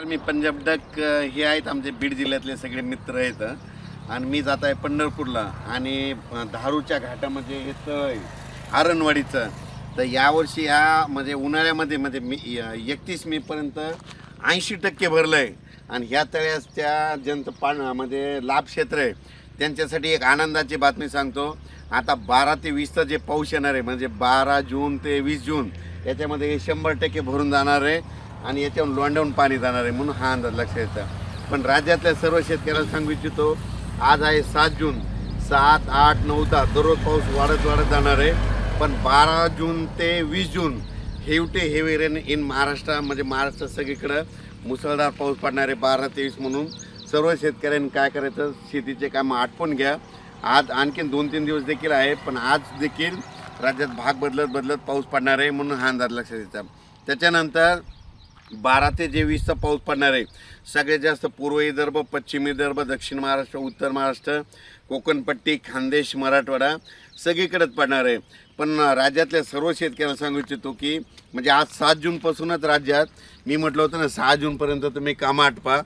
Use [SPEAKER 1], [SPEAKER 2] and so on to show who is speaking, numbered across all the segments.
[SPEAKER 1] मी Punjab duck हे आहेत आमचे बीड जिल्ह्यातले सगळे मित्र आहेत आणि मी जात आहे पंढरपूरला आणि धारूच्या घाटामध्ये हे तळ आहे आरणवाडीचं. तर यावर्षी ह्या म्हणजे उन्हाळ्यामध्ये म्हणजे मी 31 मेपर्यंत 80% भरलं आहे आणि ह्या तळ्यास त्या ज्यांचं म्हणजे लाभ क्षेत्र आहे त्यांच्यासाठी एक आनंदाची बातमी सांगतो. आता 12 ते 20चं जे पाऊस येणार आहे म्हणजे 12 जून ते 20 जून याच्यामध्ये 100% भरून जाणार आहे आणि याच्यावरून लोंढवून पाणी जाणार आहे म्हणून हा अंदाज लक्षात येतं. पण राज्यातल्या सर्व शेतकऱ्यांना सांगू इच्छितो, आज आहे 7 जून, 7, 8, 9, 10 दररोज पाऊस वाढत जाणार आहे. पण 12 जून ते 20 जून हेवी रेन इन महाराष्ट्र म्हणजे महाराष्ट्र सगळीकडं मुसळधार पाऊस पडणार आहे 12 ते 20 म्हणून सर्व शेतकऱ्यांनी काय करायचं, शेतीचे कामं आटपून घ्या. आज आणखीन 2-3 दिवस देखील आहे पण आज देखील राज्यात भाग बदलत पाऊस पडणार आहे म्हणून हा अंदाज लक्षात येतात. त्याच्यानंतर 12 ते 20चा पाऊस पडणार आहे. सगळ्यात जास्त पूर्व विदर्भ, पश्चिम विदर्भ, दक्षिण महाराष्ट्र, उत्तर महाराष्ट्र, कोकणपट्टी, खानदेश, मराठवाडा सगळीकडेच पडणार आहे. पण राज्यातल्या सर्व शेतकऱ्यांना सांगू इच्छितो की म्हणजे आज 7 जूनपासूनच राज्यात मी म्हटलं होतं ना 6 जूनपर्यंत तुम्ही कामं आटपा.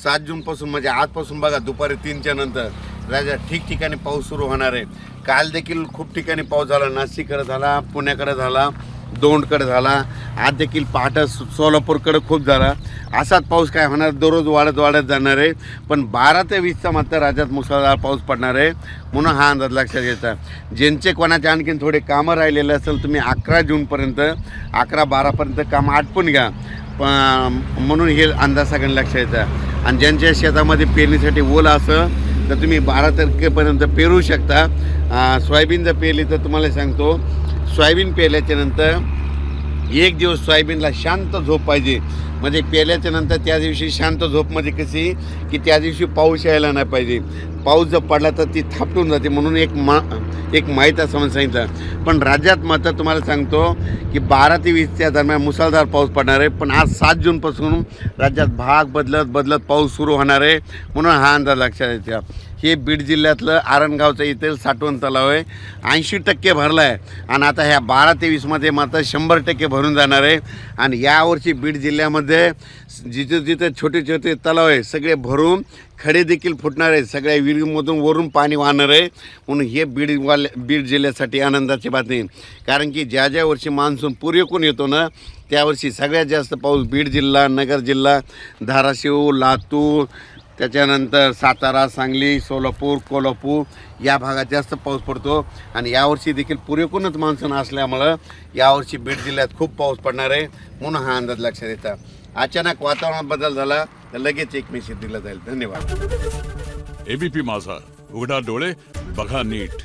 [SPEAKER 1] 7 जूनपासून म्हणजे आजपासून बघा दुपारी 3च्या नंतर राज्यात ठिकठिकाणी पाऊस सुरू होणार आहे. काल देखील खूप ठिकाणी पाऊस झाला, नाशिककडे झाला, पुण्याकडे झाला, दौंडकडे झाला, आज देखील पहाटे सोलापूरकडे खूप झाला. असाच पाऊस काय होणार दररोज वाढत जाणार आहे. पण 12 ते 20चा मात्र राज्यात मुसळधार पाऊस पडणार आहे म्हणून हा अंदाज लक्षात घ्यायचा. ज्यांचे कोणाचे आणखीन थोडे कामं राहिलेले असेल तुम्ही 11 जूनपर्यंत 11-12पर्यंत कामं आटपून घ्या म्हणून हे अंदाज सगळ्यांना लक्षात येतं. आणि ज्यांच्या शेतामध्ये पेरणीसाठी ओलं असं तर तुम्ही 12 तारखेपर्यंत पेरू शकता. सोयाबीन जर पेरली तर तुम्हाला सांगतो सोयाबीन पेरल्याच्या नंतर 1 दिवस सोयाबीनला शांत झोप पाहिजे. म्हणजे पेरल्याच्या नंतर त्या दिवशी शांत झोप म्हणजे कशी की त्या दिवशी पाऊस यायला नाही पाहिजे. पाऊस जर पडला तर ती थापटून जाते म्हणून एक माहीत असं म्हणून सांगितलं. पण राज्यात मात्र तुम्हाला सांगतो की 12 ते 20च्या दरम्यान मुसळधार पाऊस पडणार आहे. पण आज 7 जूनपासून राज्यात भाग बदलत पाऊस सुरू होणार आहे म्हणून हा अंदाज लक्षात येतो. हे बीड जिल्ह्यातलं आरणगावचं इथे साठवण तलाव आहे, 80% भरला आहे आणि आता ह्या 12 ते 20मध्ये मात्र 100% भरून जाणार आहे. आणि यावर्षी बीड जिल्ह्यामध्ये जिथे छोटे तलाव आहे सगळे भरून खडे देखील फुटणार आहेत, सगळ्या विहिरीमधून वरून पाणी वाहणार आहे म्हणून हे बीड जिल्ह्यासाठी आनंदाची बातमी. कारण की ज्या वर्षी मान्सून पुरेपूर येतो ना त्यावर्षी सगळ्यात जास्त पाऊस बीड जिल्हा, नगर जिल्हा, धाराशिव, लातूर, त्याच्यानंतर सातारा, सांगली, सोलापूर, कोल्हापूर या भागात जास्त पाऊस पडतो. आणि यावर्षी देखील पुरेपूरच मान्सून असल्यामुळं यावर्षी बीड जिल्ह्यात खूप पाऊस पडणार आहे म्हणून हा अंदाज लक्षात येतात. अचानक वातावरणात बदल झाला तर लगेच एक मेसेज दिला जाईल. धन्यवाद.
[SPEAKER 2] एबीपी माझा, उघडा डोळे बघा नीट.